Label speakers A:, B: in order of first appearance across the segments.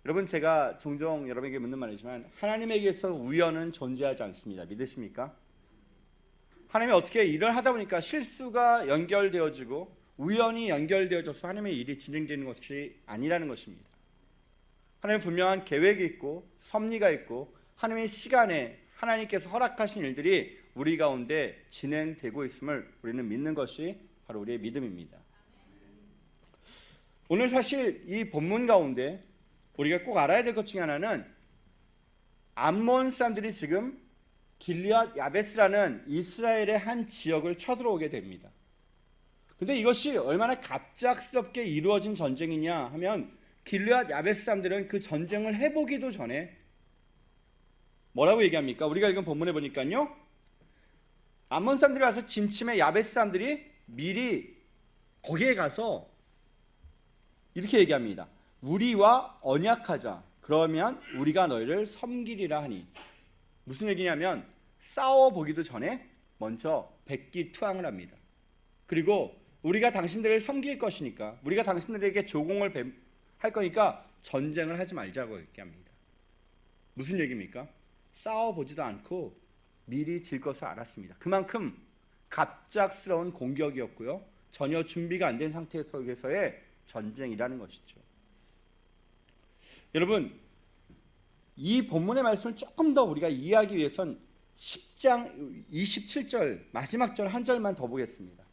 A: 여러분, 제가 종종 여러분에게 묻는 말이지만 하나님에게서 우연은 존재하지 않습니다. 믿으십니까? 하나님이 어떻게 일을 하다 보니까 실수가 연결되어지고 우연히 연결되어져서 하나님의 일이 진행되는 것이 아니라는 것입니다. 하나님은 분명한 계획이 있고 섭리가 있고 하나님의 시간에 하나님께서 허락하신 일들이 우리 가운데 진행되고 있음을 우리는 믿는 것이 바로 우리의 믿음입니다. 오늘 사실 이 본문 가운데 우리가 꼭 알아야 될 것 중에 하나는 암몬 사람들이 지금 길리앗 야베스라는 이스라엘의 한 지역을 쳐들어오게 됩니다. 근데 이것이 얼마나 갑작스럽게 이루어진 전쟁이냐 하면 길리앗 야베스 사람들은 그 전쟁을 해보기도 전에 뭐라고 얘기합니까? 우리가 읽은 본문에 보니까요, 암몬 사람들이 와서 진침해 야베스 사람들이 미리 거기에 가서 이렇게 얘기합니다. 우리와 언약하자. 그러면 우리가 너희를 섬기리라 하니. 무슨 얘기냐면 싸워보기도 전에 먼저 백기투항을 합니다. 그리고 우리가 당신들을 섬길 것이니까, 우리가 당신들에게 조공을 할 거니까 전쟁을 하지 말자고 얘기합니다. 무슨 얘기입니까? 싸워보지도 않고 미리 질 것을 알았습니다. 그만큼 갑작스러운 공격이었고요, 전혀 준비가 안 된 상태 속에서의 전쟁이라는 것이죠. 여러분, 이 본문의 말씀을 조금 더 우리가 이해하기 위해선 10장 27절 마지막 절 한 절만 더 보겠습니다.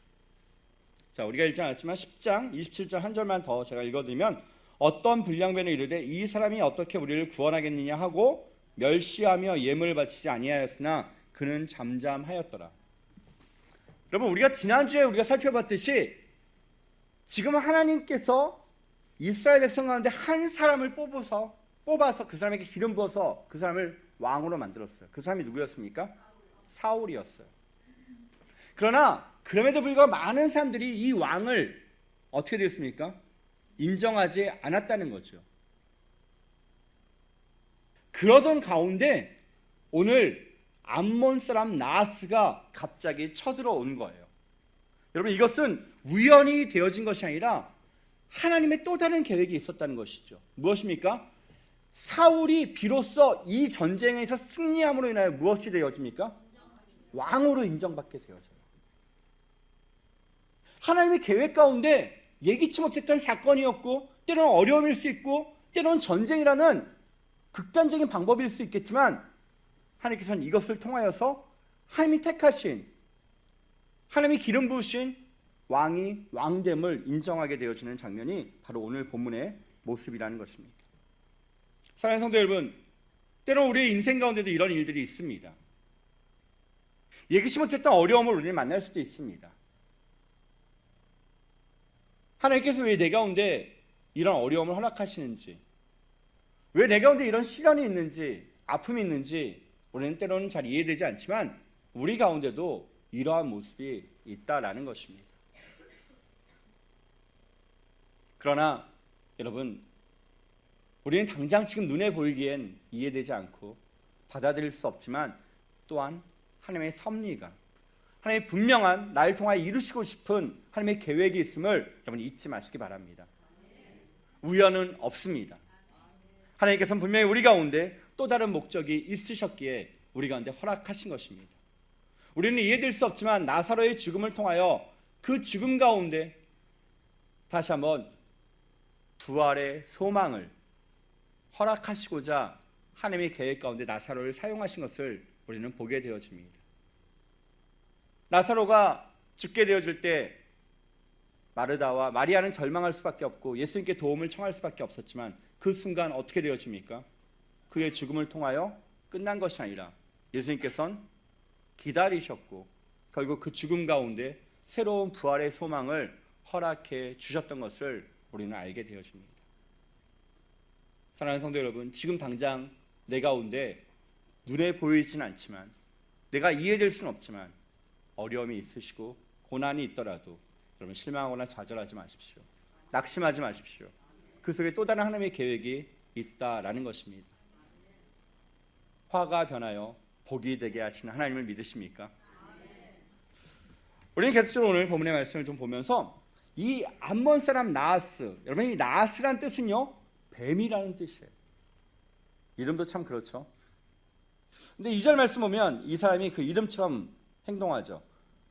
A: 자, 우리가 읽지 않았지만 10장 27절 한 절만 더 제가 읽어드리면, 어떤 불량배는 이르되 이 사람이 어떻게 우리를 구원하겠느냐 하고 멸시하며 예물을 바치지 아니하였으나 그는 잠잠하였더라. 여러분, 우리가 지난주에 우리가 살펴봤듯이 지금 하나님께서 이스라엘 백성 가운데 한 사람을 뽑아서 그 사람에게 기름 부어서 그 사람을 왕으로 만들었어요. 그 사람이 누구였습니까? 사울이었어요. 그러나 그럼에도 불구하고 많은 사람들이 이 왕을 어떻게 되었습니까? 인정하지 않았다는 거죠. 그러던 가운데 오늘 암몬 사람 나하스가 갑자기 쳐들어온 거예요. 여러분, 이것은 우연히 되어진 것이 아니라 하나님의 또 다른 계획이 있었다는 것이죠. 무엇입니까? 사울이 비로소 이 전쟁에서 승리함으로 인하여 무엇이 되어집니까? 왕으로 인정받게 되어져요. 하나님의 계획 가운데 예기치 못했던 사건이었고, 때로는 어려움일 수 있고, 때로는 전쟁이라는 극단적인 방법일 수 있겠지만, 하나님께서는 이것을 통하여서 하나님이 택하신, 하나님이 기름 부으신 왕이 왕됨을 인정하게 되어지는 장면이 바로 오늘 본문의 모습이라는 것입니다. 사랑하는 성도 여러분, 때로는 우리의 인생 가운데도 이런 일들이 있습니다. 예기치 못했던 어려움을 우리는 만날 수도 있습니다. 하나님께서 왜 내 가운데 이런 어려움을 허락하시는지, 왜 내 가운데 이런 시련이 있는지, 아픔이 있는지 우리는 때로는 잘 이해되지 않지만 우리 가운데도 이러한 모습이 있다라는 것입니다. 그러나 여러분, 우리는 당장 지금 눈에 보이기엔 이해되지 않고 받아들일 수 없지만 또한 하나님의 섭리가, 하나님의 분명한 나를 통하여 이루시고 싶은 하나님의 계획이 있음을 여러분 잊지 마시기 바랍니다. 우연은 없습니다. 하나님께서는 분명히 우리 가운데 또 다른 목적이 있으셨기에 우리 가운데 허락하신 것입니다. 우리는 이해될 수 없지만 나사로의 죽음을 통하여 그 죽음 가운데 다시 한번 부활의 소망을 허락하시고자 하나님의 계획 가운데 나사로를 사용하신 것을 우리는 보게 되어집니다. 나사로가 죽게 되어질 때 마르다와 마리아는 절망할 수밖에 없고 예수님께 도움을 청할 수밖에 없었지만 그 순간 어떻게 되어집니까? 그의 죽음을 통하여 끝난 것이 아니라 예수님께서는 기다리셨고 결국 그 죽음 가운데 새로운 부활의 소망을 허락해 주셨던 것을 우리는 알게 되어집니다. 사랑하는 성도 여러분, 지금 당장 내 가운데 눈에 보이진 않지만, 내가 이해될 수는 없지만 어려움이 있으시고 고난이 있더라도 여러분 실망하거나 좌절하지 마십시오. 낙심하지 마십시오. 그 속에 또 다른 하나님의 계획이 있다라는 것입니다. 화가 변하여 복이 되게 하시는 하나님을 믿으십니까? 우리는 계속적으로 오늘 본문의 말씀을 좀 보면서 이 암몬 사람 나하스, 여러분 이 나하스란 뜻은요 뱀이라는 뜻이에요. 이름도 참 그렇죠. 근데 2절 말씀 보면 이 사람이 그 이름처럼 행동하죠.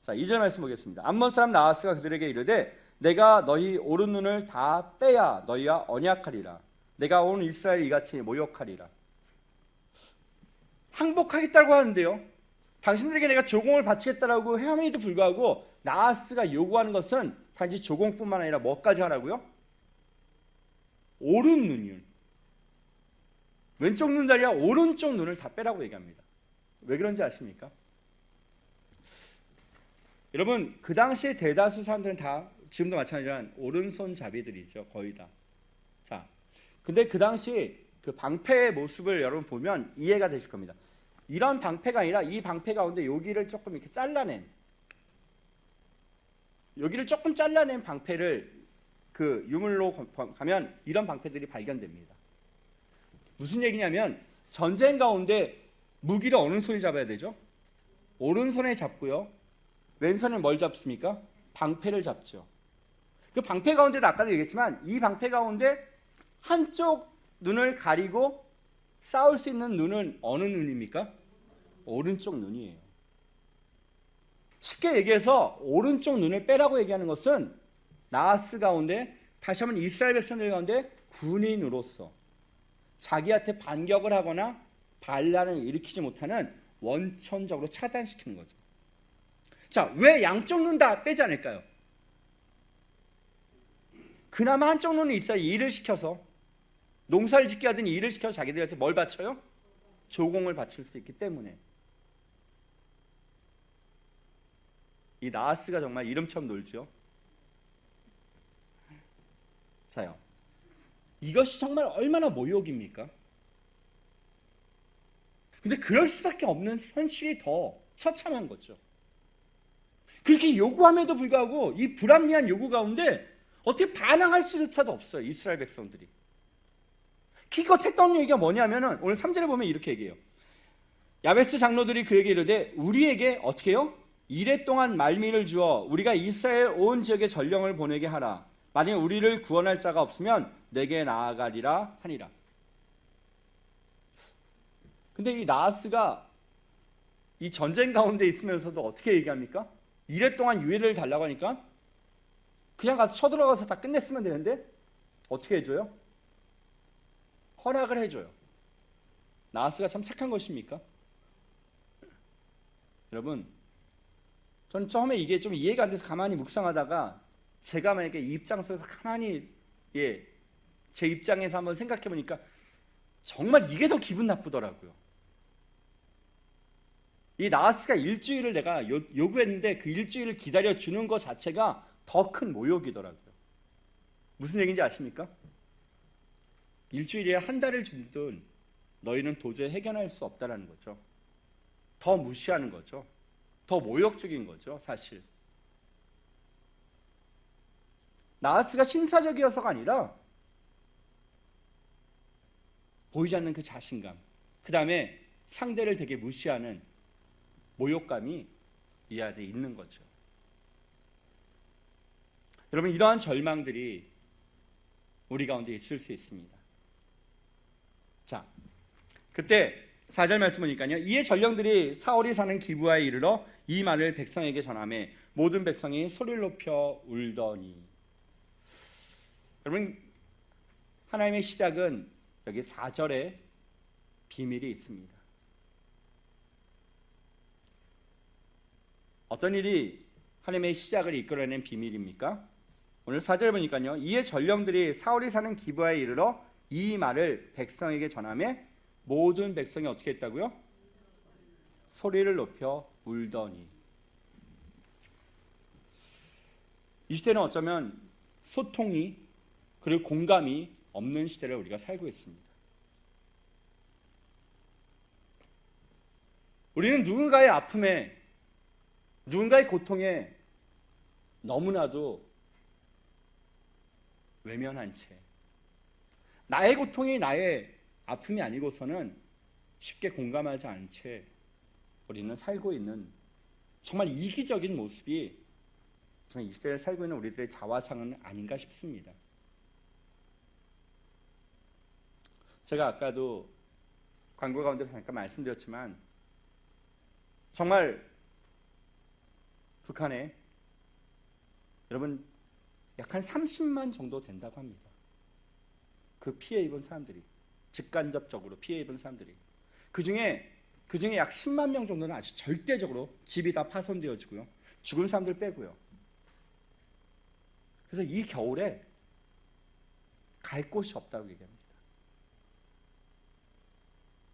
A: 자, 2절 말씀 보겠습니다. 암몬 사람 나하스가 그들에게 이르되 내가 너희 오른 눈을 다 빼야 너희와 언약하리라. 내가 온 이스라엘 이같이 모욕하리라. 항복하겠다고 하는데요, 당신들에게 내가 조공을 바치겠다라고 함에도 불구하고 나하스가 요구하는 것은 단지 조공뿐만 아니라 뭐까지 하라고요? 오른 눈을, 왼쪽 눈이 아니라 오른쪽 눈을 다 빼라고 얘기합니다. 왜 그런지 아십니까? 여러분, 그 당시에 대다수 사람들은 다 지금도 마찬가지지만 오른손잡이들이죠. 거의 다. 자, 근데 그 당시 그 방패의 모습을 여러분 보면 이해가 되실 겁니다. 이런 방패가 아니라 이 방패 가운데 여기를 조금 이렇게 잘라낸, 여기를 조금 잘라낸 방패를 그 유물로 가면 이런 방패들이 발견됩니다. 무슨 얘기냐면 전쟁 가운데 무기를 어느 손이 잡아야 되죠? 오른손에 잡고요. 왼손에 뭘 잡습니까? 방패를 잡죠. 그 방패 가운데도 아까도 얘기했지만 이 방패 가운데 한쪽 눈을 가리고 싸울 수 있는 눈은 어느 눈입니까? 오른쪽 눈이에요. 쉽게 얘기해서 오른쪽 눈을 빼라고 얘기하는 것은 나하스 가운데, 다시 한번 이스라엘 백성들 가운데 군인으로서 자기한테 반격을 하거나 반란을 일으키지 못하는 원천적으로 차단시키는 거죠. 자, 왜 양쪽 눈 다 빼지 않을까요? 그나마 한쪽 눈이 있어야 일을 시켜서, 농사를 짓게 하든 일을 시켜서 자기들한테 뭘 바쳐요? 조공을 바칠 수 있기 때문에. 이 나하스가 정말 이름처럼 놀죠. 자요, 이것이 정말 얼마나 모욕입니까? 근데 그럴 수밖에 없는 현실이 더 처참한 거죠. 그렇게 요구함에도 불구하고 이 불합리한 요구 가운데 어떻게 반항할 수조차도 없어요. 이스라엘 백성들이. 기껏 했던 얘기가 뭐냐면은 오늘 3절에 보면 이렇게 얘기해요. 야베스 장로들이 그에게 이르되 우리에게 어떻게 해요? 이레 동안 말미를 주어 우리가 이스라엘 온 지역에 전령을 보내게 하라. 만일 우리를 구원할 자가 없으면 내게 나아가리라 하니라. 근데 이 나하스가 이 전쟁 가운데 있으면서도 어떻게 얘기합니까? 이레 동안 유예를 달라고 하니까 그냥 가서 쳐들어가서 다 끝냈으면 되는데 어떻게 해줘요? 허락을 해줘요. 나하스가 참 착한 것입니까? 여러분, 저는 처음에 이게 좀 이해가 안 돼서 가만히 묵상하다가 제가 만약에 이 입장 속에서 가만히 제 입장에서 한번 생각해 보니까 정말 이게 더 기분 나쁘더라고요. 이 나하스가 일주일을 내가 요구했는데 그 일주일을 기다려주는 것 자체가 더 큰 모욕이더라고요. 무슨 얘기인지 아십니까? 일주일에 한 달을 주든 너희는 도저히 해결할 수 없다는 거죠. 더 무시하는 거죠. 더 모욕적인 거죠, 사실. 나하스가 신사적이어서가 아니라 보이지 않는 그 자신감, 그 다음에 상대를 되게 무시하는 모욕감이 이 안에 있는 거죠. 여러분, 이러한 절망들이 우리 가운데 있을 수 있습니다. 자, 그때 4절 말씀 보니까요, 이에 전령들이 사울이 사는 기브아에 이르러 이 말을 백성에게 전하매 모든 백성이 소리를 높여 울더니. 여러분, 하나님의 시작은 여기 4절에 비밀이 있습니다. 어떤 일이 하나님의 시작을 이끌어낸 비밀입니까? 오늘 4절 보니까요, 이에 전령들이 사울이 사는 기브아에 이르러 이 말을 백성에게 전하매 모든 백성이 어떻게 했다고요? 소리를 높여 울더니. 이 시대는 어쩌면 소통이 그리고 공감이 없는 시대를 우리가 살고 있습니다. 우리는 누군가의 아픔에, 누군가의 고통에 너무나도 외면한 채, 나의 고통이 나의 아픔이 아니고서는 쉽게 공감하지 않은 채 우리는 살고 있는 정말 이기적인 모습이 정말 이 시대를 살고 있는 우리들의 자화상은 아닌가 싶습니다. 제가 아까도 광고 가운데 잠깐 말씀드렸지만 정말 북한에 여러분 약 한 30만 정도 된다고 합니다. 그 피해 입은 사람들이, 직간접적으로 피해 입은 사람들이. 그중에 약 10만 명 정도는 아주 절대적으로 집이 다 파손되어지고요. 죽은 사람들 빼고요. 그래서 이 겨울에 갈 곳이 없다고 얘기합니다.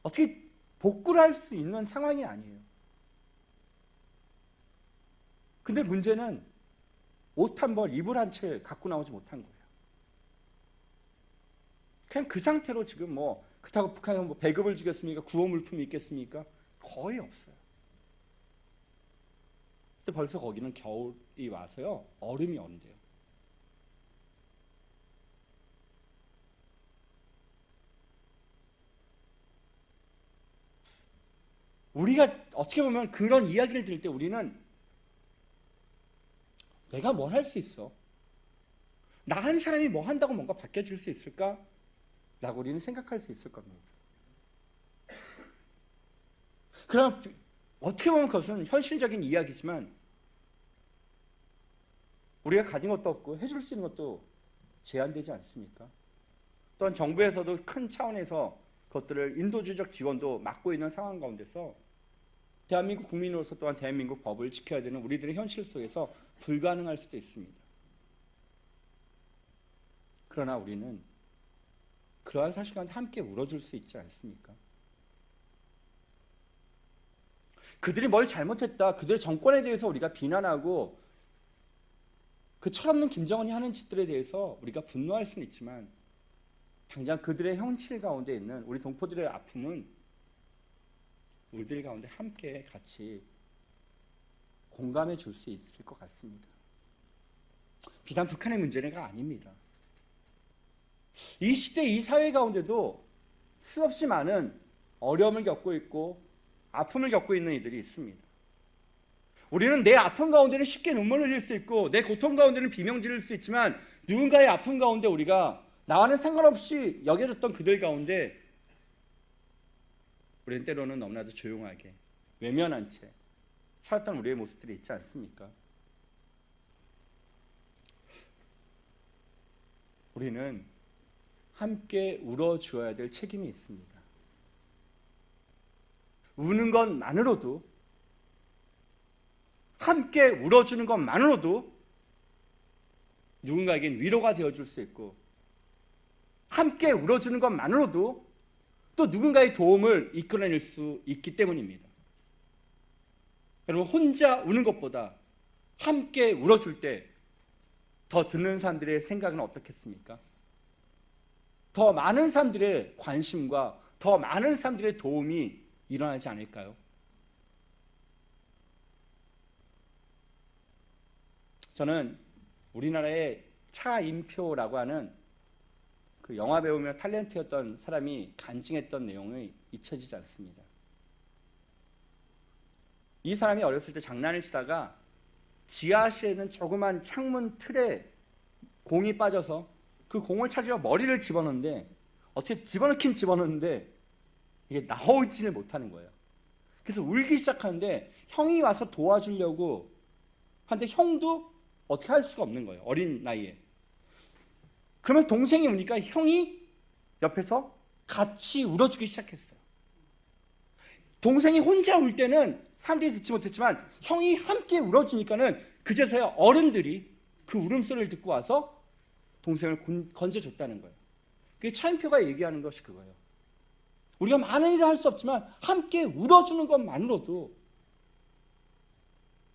A: 어떻게 복구를 할 수 있는 상황이 아니에요. 근데 문제는 옷 한 벌, 이불 한 채 갖고 나오지 못한 거예요. 그냥 그 상태로 지금 뭐 그렇다고 북한은 뭐 배급을 주겠습니까? 구호 물품이 있겠습니까? 거의 없어요. 근데 벌써 거기는 겨울이 와서요, 얼음이 온대요. 우리가 어떻게 보면 그런 이야기를 들을 때 우리는 내가 뭘 할 수 있어? 나 한 사람이 뭐 한다고 뭔가 바뀌어질 수 있을까? 라고 우리는 생각할 수 있을 겁니다. 그럼 어떻게 보면 그것은 현실적인 이야기지만 우리가 가진 것도 없고 해줄 수 있는 것도 제한되지 않습니까? 또한 정부에서도 큰 차원에서 그것들을 인도주의적 지원도 막고 있는 상황 가운데서 대한민국 국민으로서 또한 대한민국 법을 지켜야 되는 우리들의 현실 속에서 불가능할 수도 있습니다. 그러나 우리는 그러한 사실 가운데 함께 울어줄 수 있지 않습니까? 그들이 뭘 잘못했다, 그들의 정권에 대해서 우리가 비난하고 그 철없는 김정은이 하는 짓들에 대해서 우리가 분노할 수는 있지만 당장 그들의 현실 가운데 있는 우리 동포들의 아픔은 우리들 가운데 함께 같이 공감해 줄 수 있을 것 같습니다. 비단 북한의 문제가 아닙니다. 이 시대, 이 사회 가운데도 수없이 많은 어려움을 겪고 있고 아픔을 겪고 있는 이들이 있습니다. 우리는 내 아픔 가운데는 쉽게 눈물을 흘릴 수 있고 내 고통 가운데는 비명 지를 수 있지만 누군가의 아픔 가운데 우리가 나와는 상관없이 여겨졌던 그들 가운데 우리는 때로는 너무나도 조용하게 외면한 채 살았던 우리의 모습들이 있지 않습니까? 우리는 함께 울어주어야 될 책임이 있습니다. 우는 것만으로도, 함께 울어주는 것만으로도 누군가에겐 위로가 되어줄 수 있고 함께 울어주는 것만으로도 또 누군가의 도움을 이끌어낼 수 있기 때문입니다. 여러분, 혼자 우는 것보다 함께 울어줄 때 더 듣는 사람들의 생각은 어떻겠습니까? 더 많은 사람들의 관심과 더 많은 사람들의 도움이 일어나지 않을까요? 저는 우리나라의 차인표라고 하는 그 영화 배우며 탤런트였던 사람이 간증했던 내용이 잊혀지지 않습니다. 이 사람이 어렸을 때 장난을 치다가 지하실에 있는 조그만 창문 틀에 공이 빠져서 그 공을 찾으려 머리를 집어넣는데 어떻게 집어넣긴 집어넣는데 이게 나오지를 못하는 거예요. 그래서 울기 시작하는데 형이 와서 도와주려고 하는데 형도 어떻게 할 수가 없는 거예요. 어린 나이에. 그러면 동생이 우니까 형이 옆에서 같이 울어주기 시작했어요. 동생이 혼자 울 때는 사람들이 듣지 못했지만 형이 함께 울어주니까는 그제서야 어른들이 그 울음소리를 듣고 와서 동생을 건져줬다는 거예요. 그게 차인표가 얘기하는 것이 그거예요. 우리가 많은 일을 할 수 없지만 함께 울어주는 것만으로도,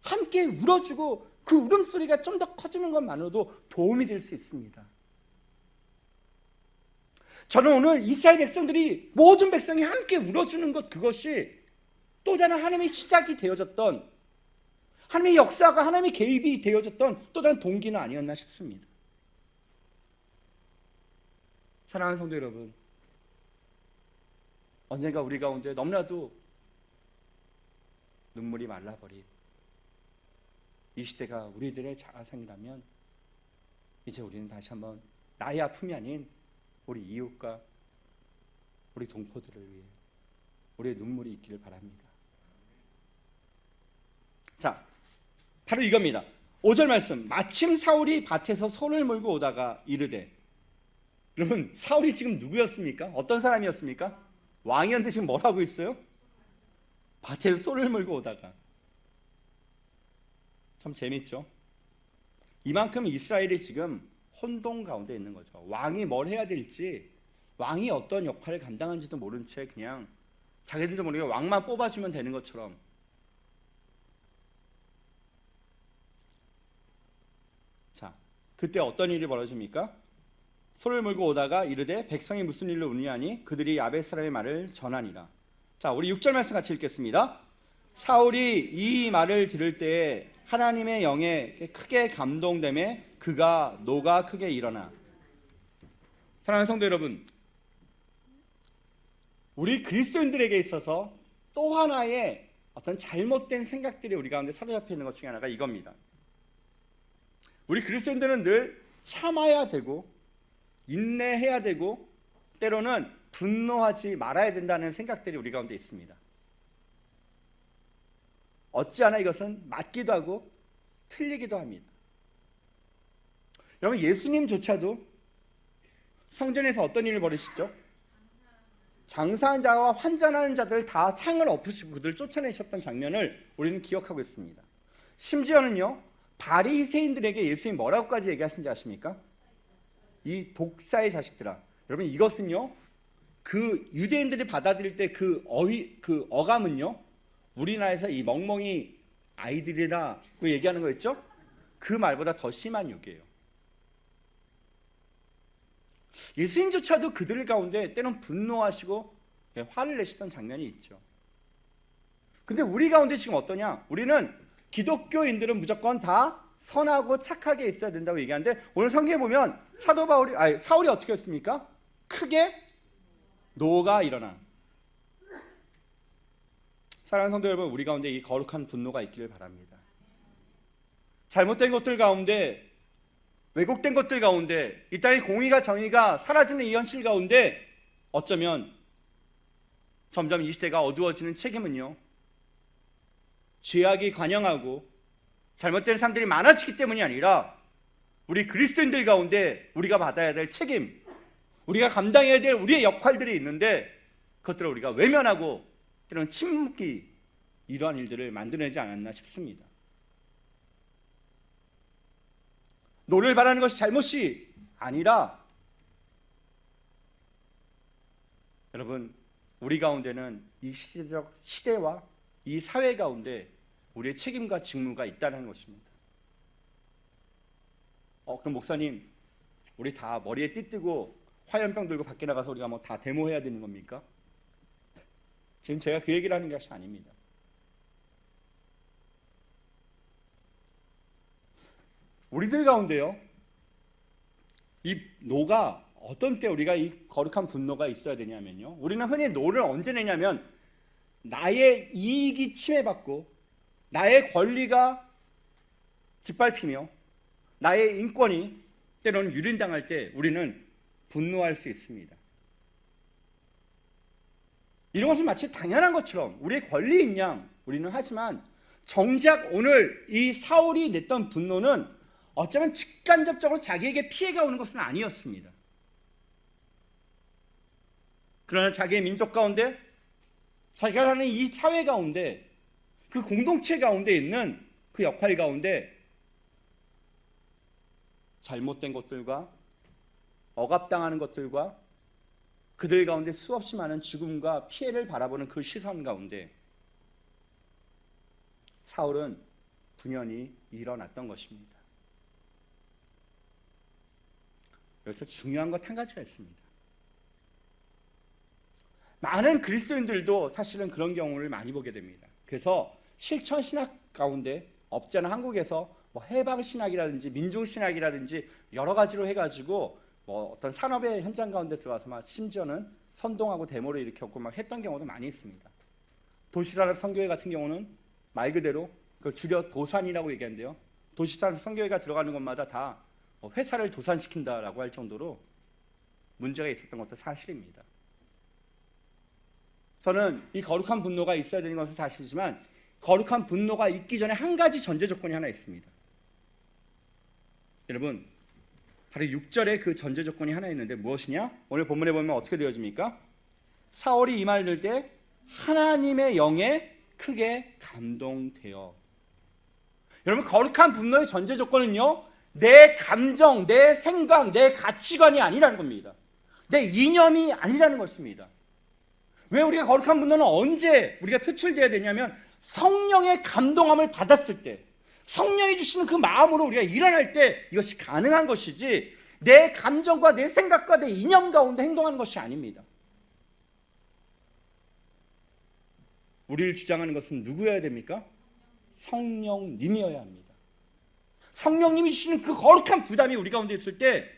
A: 함께 울어주고 그 울음소리가 좀 더 커지는 것만으로도 도움이 될 수 있습니다. 저는 오늘 이스라엘 백성들이, 모든 백성이 함께 울어주는 것, 그것이 또 다른 하나님의 시작이 되어졌던, 하나님의 역사가, 하나님의 개입이 되어졌던 또 다른 동기는 아니었나 싶습니다. 사랑하는 성도 여러분, 언젠가 우리 가운데 너무나도 눈물이 말라버린 이 시대가 우리들의 자아상이라면 이제 우리는 다시 한번 나의 아픔이 아닌 우리 이웃과 우리 동포들을 위해 우리의 눈물이 있기를 바랍니다. 자, 바로 이겁니다. 5절 말씀. 마침 사울이 밭에서 소를 몰고 오다가 이르되. 여러분, 사울이 지금 누구였습니까? 어떤 사람이었습니까? 왕이었는데 지금 뭘 하고 있어요? 밭에서 소를 몰고 오다가. 참 재밌죠? 이만큼 이스라엘이 지금 혼돈 가운데 있는 거죠. 왕이 뭘 해야 될지, 왕이 어떤 역할을 감당하는지도 모른 채 그냥 자기들도 모르게 왕만 뽑아주면 되는 것처럼. 자, 그때 어떤 일이 벌어집니까? 소를 몰고 오다가 이르되 백성이 무슨 일로 우느냐니 그들이 야벳 사람의 말을 전하니라. 자, 우리 6절 말씀 같이 읽겠습니다. 사울이 이 말을 들을 때에 하나님의 영에 크게 감동되매 그가 노가 크게 일어나. 사랑하는 성도 여러분, 우리 그리스도인들에게 있어서 또 하나의 어떤 잘못된 생각들이 우리 가운데 사로잡혀 있는 것 중에 하나가 이겁니다. 우리 그리스도인들은 늘 참아야 되고 인내해야 되고 때로는 분노하지 말아야 된다는 생각들이 우리 가운데 있습니다. 어찌하나 이것은 맞기도 하고 틀리기도 합니다. 여러분, 예수님조차도 성전에서 어떤 일을 벌이시죠? 장사하는 자와 환전하는 자들 다 상을 엎으시고 그들을 쫓아내셨던 장면을 우리는 기억하고 있습니다. 심지어는요, 바리새인들에게 예수님이 뭐라고까지 얘기하신지 아십니까? 이 독사의 자식들아. 여러분, 이것은요, 그 유대인들이 받아들일 때 그 어감은요, 우리나라에서 이 멍멍이 아이들이라고 얘기하는 거 있죠? 그 말보다 더 심한 욕이에요. 예수님조차도 그들 가운데 때론 분노하시고 화를 내시던 장면이 있죠. 근데 우리 가운데 지금 어떠냐? 우리는 기독교인들은 무조건 다 선하고 착하게 있어야 된다고 얘기하는데, 오늘 성경에 보면 사울이 어떻게 했습니까? 크게 노가 일어나. 사랑하는 성도 여러분, 우리 가운데 이 거룩한 분노가 있기를 바랍니다. 잘못된 것들 가운데, 왜곡된 것들 가운데, 이 땅의 공의가 정의가 사라지는 이 현실 가운데 어쩌면 점점 이 시대가 어두워지는 책임은요, 죄악이 관영하고 잘못된 사람들이 많아지기 때문이 아니라 우리 그리스도인들 가운데 우리가 받아야 될 책임, 우리가 감당해야 될 우리의 역할들이 있는데 그것들을 우리가 외면하고 이런 침묵이 이러한 일들을 만들어내지 않았나 싶습니다. 노를 바라는 것이 잘못이 아니라, 여러분, 우리 가운데는 이 시대적 시대와 이 사회 가운데 우리의 책임과 직무가 있다는 것입니다. 그럼 목사님, 우리 다 머리에 띠 뜨고 화염병 들고 밖에 나가서 우리가 뭐 다 데모해야 되는 겁니까? 지금 제가 그 얘기를 하는 것이 아닙니다. 우리들 가운데요, 이 노가 어떤 때 우리가 이 거룩한 분노가 있어야 되냐면요, 우리는 흔히 노를 언제 내냐면 나의 이익이 침해받고 나의 권리가 짓밟히며 나의 인권이 때로는 유린당할 때 우리는 분노할 수 있습니다. 이런 것은 마치 당연한 것처럼 우리의 권리인 양 우리는 하지만, 정작 오늘 이 사울이 냈던 분노는 어쩌면 직간접적으로 자기에게 피해가 오는 것은 아니었습니다. 그러나 자기의 민족 가운데, 자기가 사는 이 사회 가운데, 그 공동체 가운데 있는 그 역할 가운데 잘못된 것들과 억압당하는 것들과 그들 가운데 수없이 많은 죽음과 피해를 바라보는 그 시선 가운데 사울은 분연히 일어났던 것입니다. 여기서 중요한 것 한 가지가 있습니다. 많은 그리스도인들도 사실은 그런 경우를 많이 보게 됩니다. 그래서 실천 신학 가운데 없지 않은 한국에서 뭐 해방 신학이라든지 민중 신학이라든지 여러 가지로 해가지고 뭐 어떤 산업의 현장 가운데 들어와서 막 심지어는 선동하고 데모를 일으켰고 막 했던 경우도 많이 있습니다. 도시산업 선교회 같은 경우는 말 그대로 그걸 줄여 도산이라고 얘기하는데요, 도시산업 선교회가 들어가는 곳마다 다 회사를 도산시킨다라고 할 정도로 문제가 있었던 것도 사실입니다. 저는 이 거룩한 분노가 있어야 되는 것은 사실이지만 거룩한 분노가 있기 전에 한 가지 전제 조건이 하나 있습니다. 여러분, 바로 6절에 그 전제 조건이 하나 있는데 무엇이냐? 오늘 본문에 보면 어떻게 되어집니까? 사울이 이 말을 들을 때 하나님의 영에 크게 감동되어. 여러분, 거룩한 분노의 전제 조건은요, 내 감정, 내 생각, 내 가치관이 아니라는 겁니다. 내 이념이 아니라는 것입니다. 왜 우리가 거룩한 분노는 언제 우리가 표출되어야 되냐면 성령의 감동함을 받았을 때, 성령이 주시는 그 마음으로 우리가 일어날 때 이것이 가능한 것이지, 내 감정과 내 생각과 내 이념 가운데 행동하는 것이 아닙니다. 우리를 주장하는 것은 누구여야 됩니까? 성령님이어야 합니다. 성령님이 주시는 그 거룩한 부담이 우리 가운데 있을 때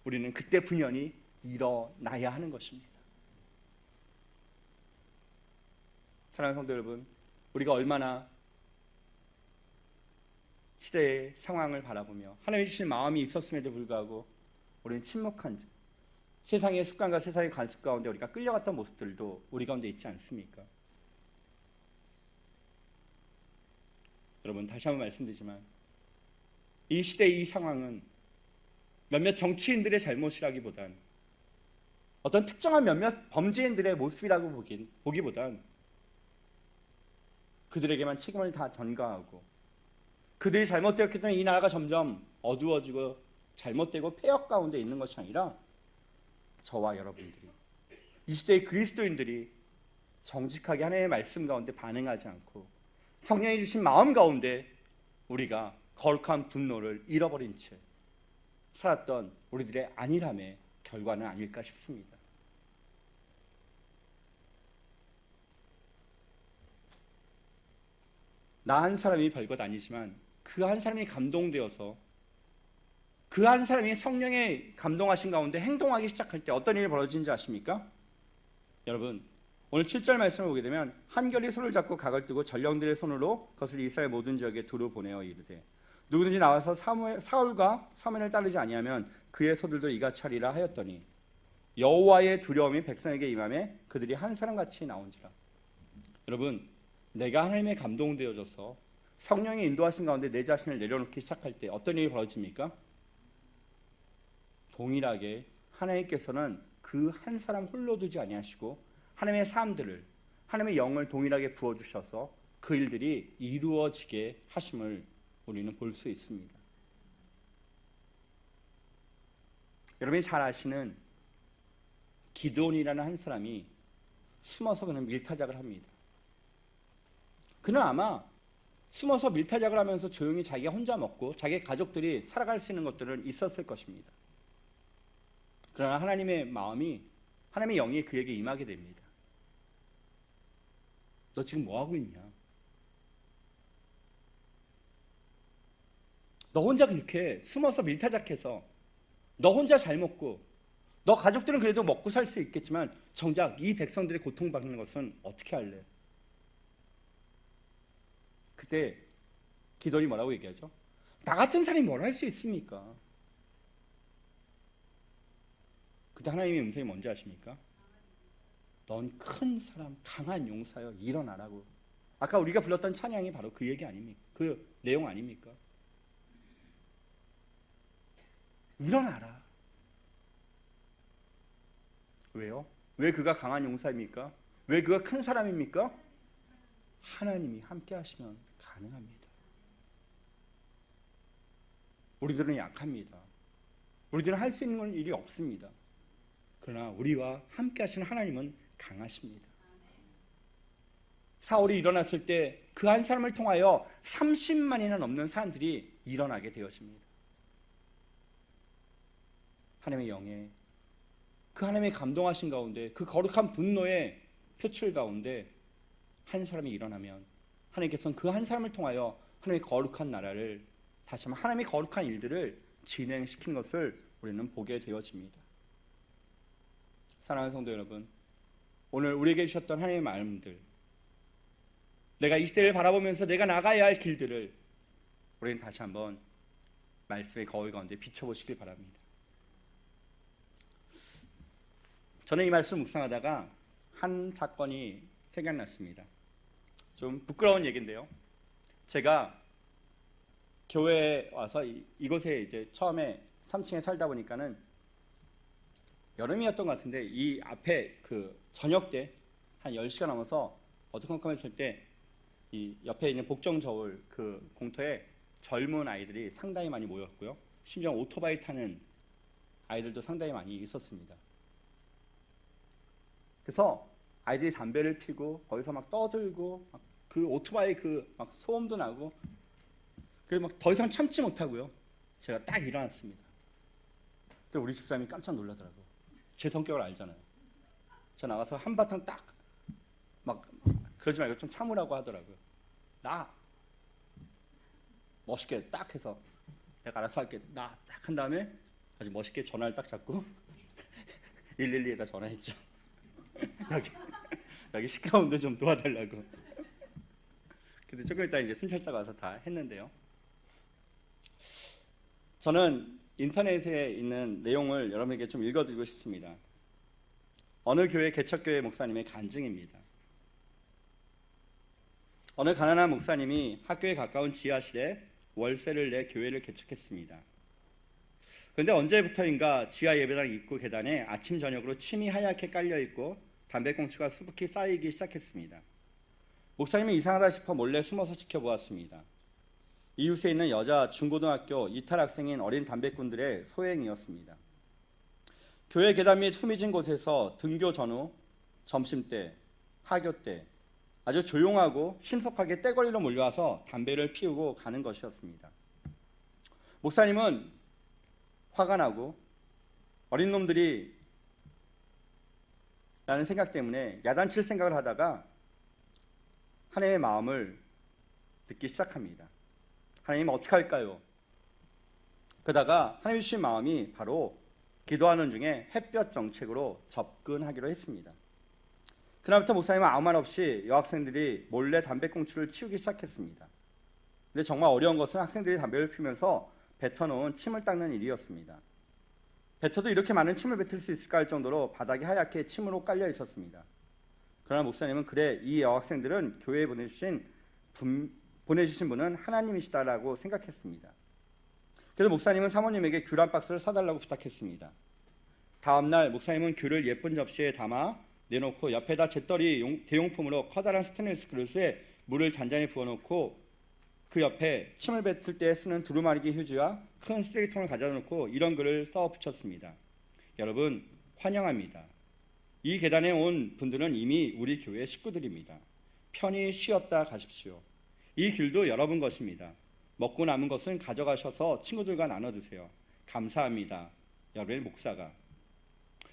A: 우리는 그때 분연히 일어나야 하는 것입니다. 사랑하는 성도 여러분, 우리가 얼마나 시대의 상황을 바라보며 하나님이 주신 마음이 있었음에도 불구하고 우리는 침묵한 자, 세상의 습관과 세상의 관습 가운데 우리가 끌려갔던 모습들도 우리 가운데 있지 않습니까? 여러분, 다시 한번 말씀드리지만 이 시대의 이 상황은 몇몇 정치인들의 잘못이라기보단 어떤 특정한 몇몇 범죄인들의 모습이라고 보기보단 그들에게만 책임을 다 전가하고 그들이 잘못되었기 때문에 이 나라가 점점 어두워지고 잘못되고 폐역 가운데 있는 것이 아니라 저와 여러분들이, 이 시대의 그리스도인들이 정직하게 하나님의 말씀 가운데 반응하지 않고 성령이 주신 마음 가운데 우리가 거룩한 분노를 잃어버린 채 살았던 우리들의 안일함의 결과는 아닐까 싶습니다. 나 한 사람이 별것 아니지만 그 한 사람이 감동되어서 그 한 사람이 성령의 감동하신 가운데 행동하기 시작할 때 어떤 일이 벌어지는지 아십니까? 여러분, 오늘 7절 말씀을 보게 되면 한결이 손을 잡고 각을 뜨고 전령들의 손으로 그것을 이스라엘 모든 지역에 두루 보내어 이르되 누구든지 나와서 사울과 사무엘을 따르지 아니하면 그의 소들도 이같이 하리라 하였더니 여호와의 두려움이 백성에게 임하매 그들이 한 사람같이 나온지라. 여러분, 내가 하나님의 감동되어져서 성령의 인도하신 가운데 내 자신을 내려놓기 시작할 때 어떤 일이 벌어집니까? 동일하게 하나님께서는 그 한 사람 홀로 두지 아니하시고 하나님의 사람들을, 하나님의 영을 동일하게 부어주셔서 그 일들이 이루어지게 하심을 우리는 볼 수 있습니다. 여러분이 잘 아시는 기드온이라는 한 사람이 숨어서 그는 밀타작을 합니다. 그는 아마 숨어서 밀타작을 하면서 조용히 자기가 혼자 먹고 자기 가족들이 살아갈 수 있는 것들은 있었을 것입니다. 그러나 하나님의 마음이, 하나님의 영이 그에게 임하게 됩니다. 너 지금 뭐 하고 있냐? 너 혼자 그렇게 숨어서 밀타작해서 너 혼자 잘 먹고 너 가족들은 그래도 먹고 살 수 있겠지만 정작 이 백성들이 고통받는 것은 어떻게 할래? 그때 기도리 뭐라고 얘기하죠? 나 같은 사람이 뭘 할 수 있습니까? 그때 하나님의 음성이 뭔지 아십니까? 넌 큰 사람, 강한 용사여 일어나라고. 아까 우리가 불렀던 찬양이 바로 그 얘기 아닙니까? 그 내용 아닙니까? 일어나라. 왜요? 왜 그가 강한 용사입니까? 왜 그가 큰 사람입니까? 하나님이 함께 하시면 가능합니다. 우리들은 약합니다. 우리들은 할 수 있는 일이 없습니다. 그러나 우리와 함께 하시는 하나님은 강하십니다. 사울이 일어났을 때 그 한 사람을 통하여 30만이나 넘는 사람들이 일어나게 되었습니다. 하나님의 영에, 그 하나님의 감동하신 가운데, 그 거룩한 분노의 표출 가운데 한 사람이 일어나면 하나님께서는 그 한 사람을 통하여 하나님의 거룩한 나라를, 다시 한번 하나님의 거룩한 일들을 진행시키는 것을 우리는 보게 되어집니다. 사랑하는 성도 여러분, 오늘 우리에게 주셨던 하나님의 마음들, 내가 이 시대를 바라보면서 내가 나가야 할 길들을 우리는 다시 한번 말씀의 거울 가운데 비춰보시길 바랍니다. 저는 이 말씀 묵상하다가 한 사건이 생각났습니다. 좀 부끄러운 얘기인데요. 제가 교회에 와서 이곳에 이제 처음에 3층에 살다 보니까는 여름이었던 것 같은데 이 앞에 그 저녁 때 한 10시가 넘어서 어두컴컴했을 때 이 옆에 있는 복정 저울 그 공터에 젊은 아이들이 상당히 많이 모였고요. 심지어 오토바이 타는 아이들도 상당히 많이 있었습니다. 그래서 아이들이 담배를 피고 거기서 막 떠들고 막 그 오토바이 그 막 소음도 나고 그래서 막 더 이상 참지 못하고요. 제가 딱 일어났습니다. 근데 우리 집사람이 깜짝 놀라더라고요. 제 성격을 알잖아요. 저 나가서 한바탕 딱 막 그러지 말고 좀 참으라고 하더라고요. 나 멋있게 딱 해서 내가 알아서 할게 나 딱 한 다음에 아주 멋있게 전화를 딱 잡고 112에다 전화했죠. 여기 시끄러운데 좀 도와달라고. 근데 조금 있다 이제 순찰자가 와서 다 했는데요. 저는 인터넷에 있는 내용을 여러분에게 좀 읽어드리고 싶습니다. 어느 교회 개척교회 목사님의 간증입니다. 어느 가난한 목사님이 학교에 가까운 지하실에 월세를 내 교회를 개척했습니다. 그런데 언제부터인가 지하 예배당 입구 계단에 아침 저녁으로 침이 하얗게 깔려있고 담배꽁초가 수북히 쌓이기 시작했습니다. 목사님이 이상하다 싶어 몰래 숨어서 지켜보았습니다. 이웃에 있는 여자 중고등학교 이탈 학생인 어린 담배꾼들의 소행이었습니다. 교회 계단 및 후미진 곳에서 등교 전후, 점심때, 하교 때 아주 조용하고 신속하게 떼거리로 몰려와서 담배를 피우고 가는 것이었습니다. 목사님은 화가 나고 어린 놈들이 라는 생각 때문에 야단칠 생각을 하다가 하나님의 마음을 듣기 시작합니다. 하나님 어떻게 할까요? 그러다가 하나님 주신 마음이 바로 기도하는 중에 햇볕 정책으로 접근하기로 했습니다. 그날부터 목사님은 아무 말 없이 여학생들이 몰래 담배꽁초를 치우기 시작했습니다. 근데 정말 어려운 것은 학생들이 담배를 피우면서 뱉어놓은 침을 닦는 일이었습니다. 뱉어도 이렇게 많은 침을 뱉을 수 있을까 할 정도로 바닥이 하얗게 침으로 깔려 있었습니다. 그러나 목사님은 그래 이 여학생들은 교회에 보내주신 분은 하나님이시다라고 생각했습니다. 그래서 목사님은 사모님에게 귤 한 박스를 사달라고 부탁했습니다. 다음날 목사님은 귤을 예쁜 접시에 담아 내놓고 옆에다 재떨이 대용품으로 커다란 스테인리스 그릇에 물을 잔잔히 부어놓고 그 옆에 침을 뱉을 때 쓰는 두루마리 휴지와 큰 쓰레기통을 가져다 놓고 이런 글을 써 붙였습니다. 여러분 환영합니다. 이 계단에 온 분들은 이미 우리 교회 식구들입니다. 편히 쉬었다 가십시오. 이 귤도 여러분 것입니다. 먹고 남은 것은 가져가셔서 친구들과 나눠 드세요. 감사합니다. 여러분의 목사가.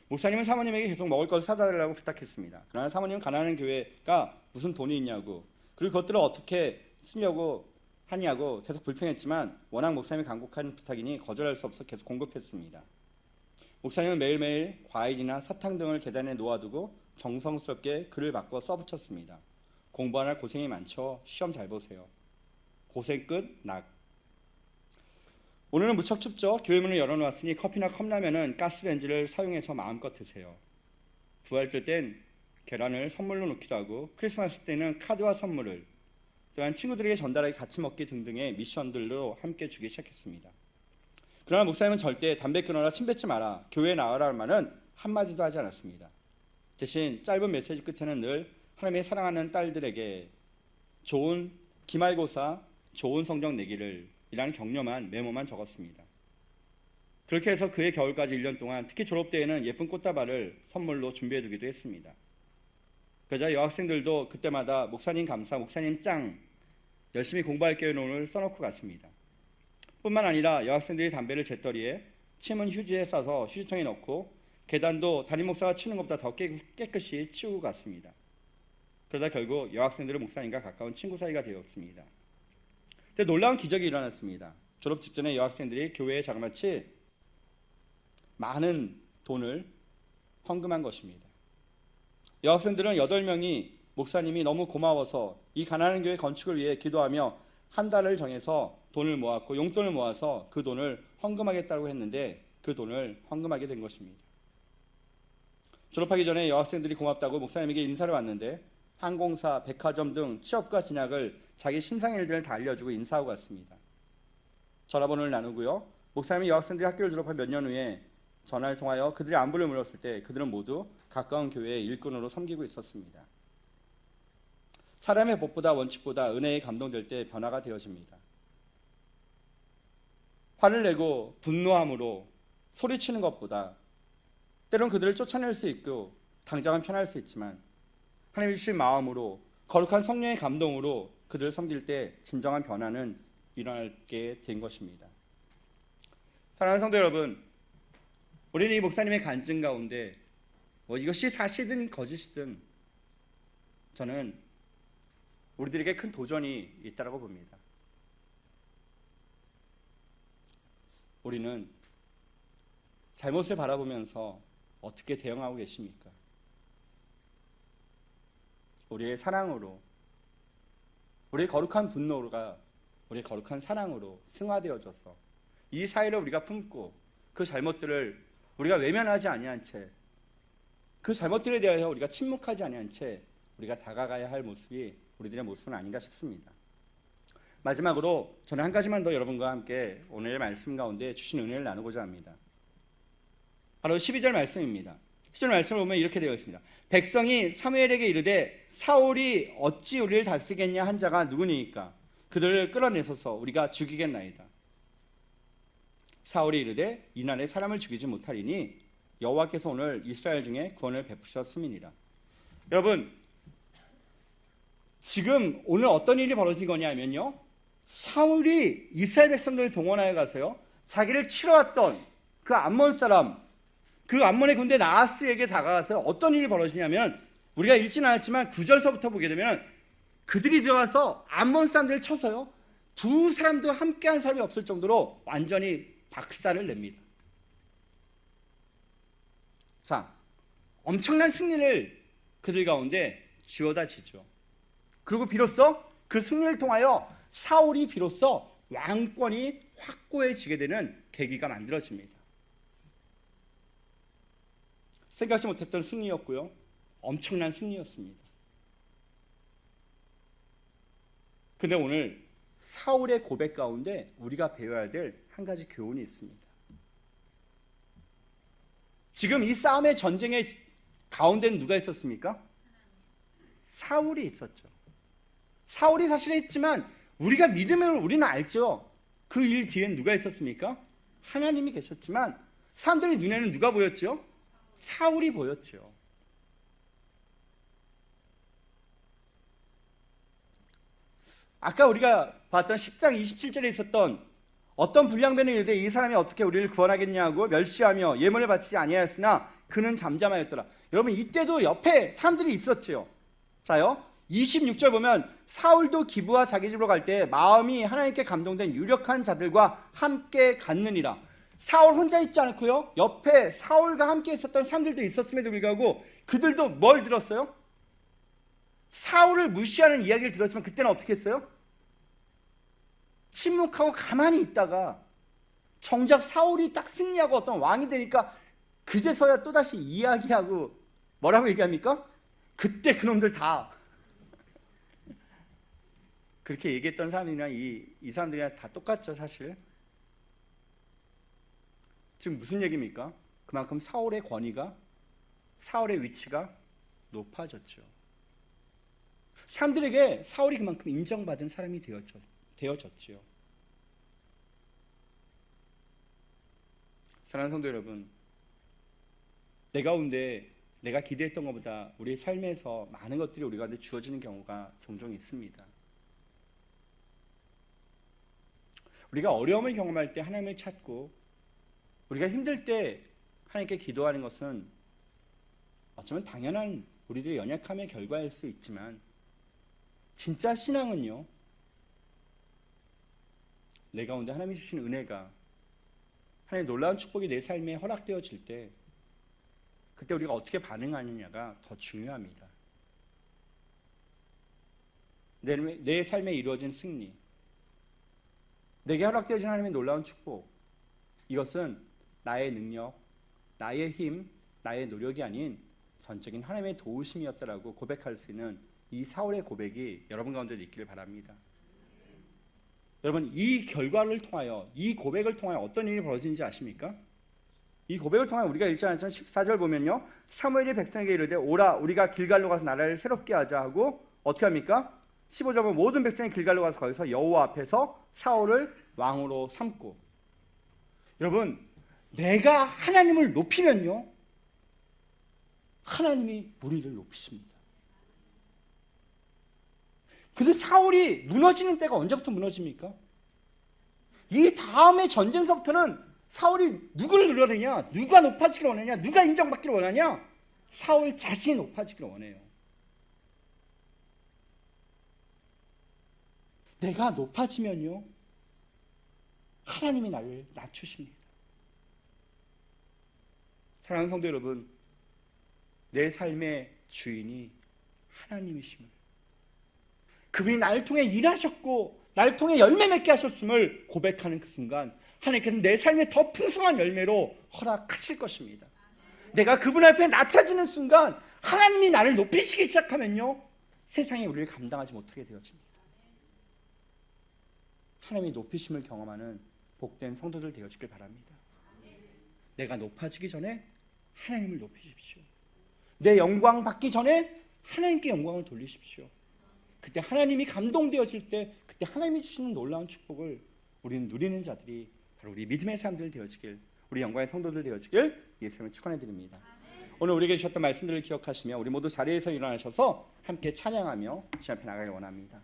A: 목사님은 사모님에게 계속 먹을 것을 사다 달라고 부탁했습니다. 그러나 사모님은 가난한 교회가 무슨 돈이 있냐고 그리고 그것들을 어떻게 쓰려고 하냐고 계속 불평했지만 워낙 목사님이 간곡한 부탁이니 거절할 수 없어 계속 공급했습니다. 목사님은 매일매일 과일이나 사탕 등을 계단에 놓아두고 정성스럽게 글을 바꿔 써붙였습니다. 공부하느라 고생이 많죠. 시험 잘 보세요. 고생 끝 낙. 오늘은 무척 춥죠. 교회 문을 열어놓았으니 커피나 컵라면은 가스레인지를 사용해서 마음껏 드세요. 부활절 땐 계란을 선물로 놓기도 하고 크리스마스 때는 카드와 선물을 또한 친구들에게 전달하기 같이 먹기 등등의 미션들로 함께 주기 시작했습니다. 그러나 목사님은 절대 담배 끊어라 침 뱉지 마라 교회에 나와라는 말은 한마디도 하지 않았습니다. 대신 짧은 메시지 끝에는 늘 하나님의 사랑하는 딸들에게 좋은 기말고사 좋은 성적 내기를 이라는 격려만 메모만 적었습니다. 그렇게 해서 그해 겨울까지 1년 동안 특히 졸업대회는 예쁜 꽃다발을 선물로 준비해두기도 했습니다. 그러자 여학생들도 그때마다 목사님 감사, 목사님 짱 열심히 공부할게요 논을 써놓고 갔습니다. 뿐만 아니라 여학생들이 담배를 재떨이에 침은 휴지에 싸서 휴지통에 넣고 계단도 담임 목사가 치는 것보다 더 깨끗이 치우고 갔습니다. 그러다 결국 여학생들은 목사님과 가까운 친구 사이가 되었습니다. 근데 놀라운 기적이 일어났습니다. 졸업 직전에 여학생들이 교회에 자그마치 많은 돈을 헌금한 것입니다. 여학생들은 8명이 목사님이 너무 고마워서 이 가난한 교회 건축을 위해 기도하며 한 달을 정해서 돈을 모았고 용돈을 모아서 그 돈을 헌금하겠다고 했는데 그 돈을 헌금하게 된 것입니다. 졸업하기 전에 여학생들이 고맙다고 목사님에게 인사를 왔는데 항공사, 백화점 등 취업과 진학을 자기 신상일들을 다 알려주고 인사하고 갔습니다. 전화번호를 나누고요. 목사님이 여학생들이 학교를 졸업한 몇 년 후에 전화를 통하여 그들의 안부를 물었을 때 그들은 모두 가까운 교회의 일꾼으로 섬기고 있었습니다. 사람의 법보다 원칙보다 은혜에 감동될 때 변화가 되어집니다. 화를 내고 분노함으로 소리치는 것보다 때론 그들을 쫓아낼 수 있고 당장은 편할 수 있지만 하나님이 주신 마음으로 거룩한 성령의 감동으로 그들을 섬길 때 진정한 변화는 일어나게 된 것입니다. 사랑하는 성도 여러분, 우리는 이 목사님의 간증 가운데 이것이 사실이든 거짓이든 저는 우리들에게 큰 도전이 있다고 봅니다. 우리는 잘못을 바라보면서 어떻게 대응하고 계십니까? 우리의 사랑으로, 우리의 거룩한 분노가 우리의 거룩한 사랑으로 승화되어져서 이 사이를 우리가 품고 그 잘못들을 우리가 외면하지 아니한 채, 그 잘못들에 대하여 우리가 침묵하지 아니한 채 우리가 다가가야 할 모습이 우리들의 모습은 아닌가 싶습니다. 마지막으로 저는 한 가지만 더 여러분과 함께 오늘의 말씀 가운데 주신 은혜를 나누고자 합니다. 바로 12절 말씀입니다. 12절 말씀을 보면 이렇게 되어 있습니다. 백성이 사무엘에게 이르되 사울이 어찌 우리를 다스리겠냐 한 자가 누구니이까 그들을 끌어내소서 우리가 죽이겠나이다. 사울이 이르되 이날에 사람을 죽이지 못하리니 여호와께서 오늘 이스라엘 중에 구원을 베푸셨음이니라. 여러분, 지금 오늘 어떤 일이 벌어진 거냐면요, 사울이 이스라엘 백성들을 동원하여 가서요 자기를 치러왔던 그 암몬 사람, 그 암몬의 군대 나하스에게 다가가서 어떤 일이 벌어지냐면, 우리가 읽지는 않았지만 9절서부터 보게 되면 그들이 들어가서 암몬 사람들을 쳐서요 두 사람도 함께한 사람이 없을 정도로 완전히 박살을 냅니다. 자, 엄청난 승리를 그들 가운데 쥐어다 지죠. 그리고 비로소 그 승리를 통하여 사울이 비로소 왕권이 확고해지게 되는 계기가 만들어집니다. 생각지 못했던 승리였고요, 엄청난 승리였습니다. 근데 오늘 사울의 고백 가운데 우리가 배워야 될 한 가지 교훈이 있습니다. 지금 이 싸움의 전쟁의 가운데는 누가 있었습니까? 사울이 있었죠. 사울이 사실 했지만 우리가 믿으면 우리는 알죠. 그 일 뒤엔 누가 있었습니까? 하나님이 계셨지만 사람들의 눈에는 누가 보였죠? 사울이 보였죠. 아까 우리가 봤던 10장 27절에 있었던 어떤 불량배는 이르되 이 사람이 어떻게 우리를 구원하겠냐고 멸시하며 예물을 바치지 아니하였으나 그는 잠잠하였더라. 여러분, 이때도 옆에 사람들이 있었지요. 자요, 26절 보면 사울도 기브와 자기 집으로 갈 때 마음이 하나님께 감동된 유력한 자들과 함께 갔느니라. 사울 혼자 있지 않고요, 옆에 사울과 함께 있었던 사람들도 있었음에도 불구하고 그들도 뭘 들었어요? 사울을 무시하는 이야기를 들었지만 그때는 어떻게 했어요? 침묵하고 가만히 있다가 정작 사울이 딱 승리하고 어떤 왕이 되니까 그제서야 또다시 이야기하고 뭐라고 얘기합니까? 그때 그놈들 다 그렇게 얘기했던 사람들이랑 이 사람들이랑 다 똑같죠. 사실 지금 무슨 얘기입니까? 그만큼 사울의 권위가, 사울의 위치가 높아졌죠. 사람들에게 사울이 그만큼 인정받은 사람이 되어졌지요. 사랑하는 성도 여러분, 내 가운데 내가 기대했던 것보다 우리의 삶에서 많은 것들이 우리 가운데 주어지는 경우가 종종 있습니다. 우리가 어려움을 경험할 때 하나님을 찾고 우리가 힘들 때 하나님께 기도하는 것은 어쩌면 당연한 우리들의 연약함의 결과일 수 있지만, 진짜 신앙은요, 내 가운데 하나님이 주신 은혜가, 하나님의 놀라운 축복이 내 삶에 허락되어질 때 그때 우리가 어떻게 반응하느냐가 더 중요합니다. 내 삶에 이루어진 승리, 내게 허락되어진 하나님의 놀라운 축복, 이것은 나의 능력, 나의 힘, 나의 노력이 아닌 전적인 하나님의 도우심이었다라고 고백할 수 있는 이 사울의 고백이 여러분 가운데 있기를 바랍니다. 여러분, 이 결과를 통하여, 이 고백을 통하여 어떤 일이 벌어지는지 아십니까? 이 고백을 통하여 우리가 1장 14절 보면요, 사무엘이 백성에게 이르되 오라 우리가 길갈로 가서 나라를 새롭게 하자 하고 어떻게 합니까? 15절 보면 모든 백성이 길갈로 가서 거기서 여호와 앞에서 사울을 왕으로 삼고. 여러분, 내가 하나님을 높이면요, 하나님이 우리를 높이십니다. 근데 사울이 무너지는 때가 언제부터 무너집니까? 이 다음의 전쟁서부터는 사울이 누구를 늘어내냐, 누가 높아지기를 원하냐, 누가 인정받기를 원하냐, 사울 자신이 높아지기를 원해요. 내가 높아지면요, 하나님이 나를 낮추십니다. 사랑하는 성도 여러분, 내 삶의 주인이 하나님이심을, 그분이 나를 통해 일하셨고 나를 통해 열매 맺게 하셨음을 고백하는 그 순간 하나님께서는 내 삶에 더 풍성한 열매로 허락하실 것입니다. 내가 그분 앞에 낮춰지는 순간 하나님이 나를 높이시기 시작하면요, 세상이 우리를 감당하지 못하게 되어집니다. 하나님의 높이심을 경험하는 복된 성도들 되어지길 바랍니다. 내가 높아지기 전에 하나님을 높이십시오. 내 영광 받기 전에 하나님께 영광을 돌리십시오. 그때 하나님이 감동되어질 때 그때 하나님이 주시는 놀라운 축복을 우리는 누리는 자들이 바로 우리 믿음의 사람들 되어지길, 우리 영광의 성도들 되어지길 예수님을 축원해 드립니다. 오늘 우리에게 주셨던 말씀들을 기억하시며 우리 모두 자리에서 일어나셔서 함께 찬양하며 주님 앞에 나가길 원합니다.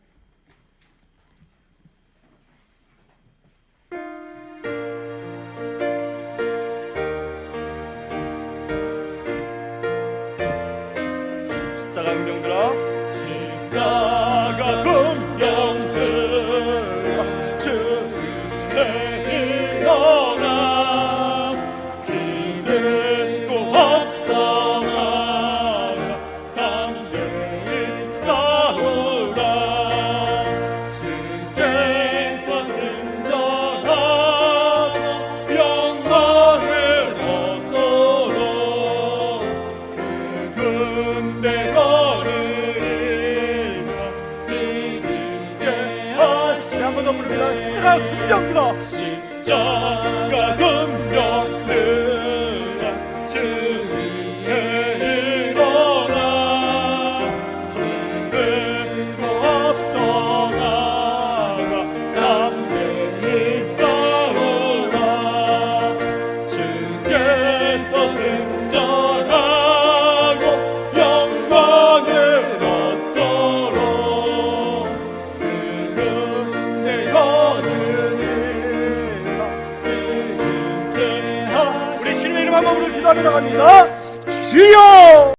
A: 십자가 운명들아, 십자가 운명들아, 주의 일어나 기대고 앞서 나가 담대히 싸우라. 주께서 승전하고 영광을 얻도록 그 군대 한 번 더 부릅니다. 십자가 운명들아, 십자가 운명들아, 주 위에 일어나 기대고 앞서 나가 담대히 싸우라. 주께서 승전하고 영광을 얻도록 우리 주님의 이름 한번 부르며 기도하며 나갑니다. 주여!